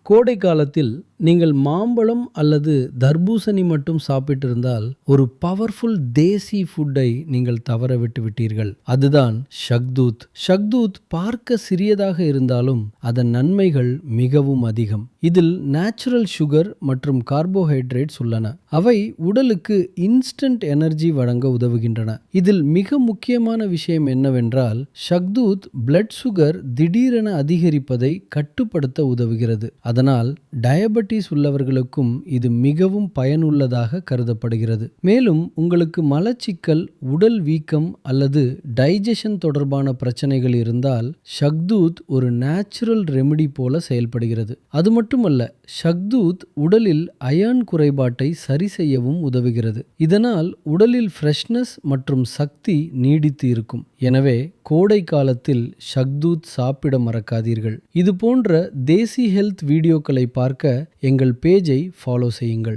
கோடை காலத்தில் நீங்கள் மாம்பழம் அல்லது தர்பூசணி மட்டும் சாப்பிட்டிருந்தால் ஒரு பவர்ஃபுல் தேசி ஃபுட்டை நீங்கள் தவற விட்டு விட்டீர்கள். அதுதான் ஷக்தூத். ஷக்தூத் பார்க்க சிறியதாக இருந்தாலும் அதன் நன்மைகள் மிகவும் அதிகம். இதில் நேச்சுரல் சுகர் மற்றும் கார்போஹைட்ரேட்ஸ் உள்ளன. அவை உடலுக்கு இன்ஸ்டன்ட் எனர்ஜி வழங்க உதவுகின்றன. இதில் மிக முக்கியமான விஷயம் என்னவென்றால் ஷக்தூத் பிளட் சுகர் திடீரென அதிகரிப்பதை கட்டுப்படுத்த உதவுகிறது. அதனால் டயபெட்டிஸ் உள்ளவர்களுக்கும் இது மிகவும் பயனுள்ளதாக கருதப்படுகிறது. மேலும் உங்களுக்கு மலச்சிக்கல், உடல் வீக்கம் அல்லது டைஜஷன் தொடர்பான பிரச்சனைகள் இருந்தால் ஷக்தூத் ஒரு நேச்சுரல் ரெமெடி போல செயல்படுகிறது. அது மட்டுமல்ல, ஷக்தூத் உடலில் அயர்ன் குறைபாட்டை சரி செய்யவும் உதவுகிறது. இதனால் உடலில் ஃப்ரெஷ்னஸ் மற்றும் சக்தி நீடித்து இருக்கும். எனவே கோடை காலத்தில் ஷக்தூத் சாப்பிட மறக்காதீர்கள். இது போன்ற தேசி ஹெல்த் வீடியோக்களை பார்க்க எங்கள் பேஜை ஃபாலோ செய்யுங்கள்.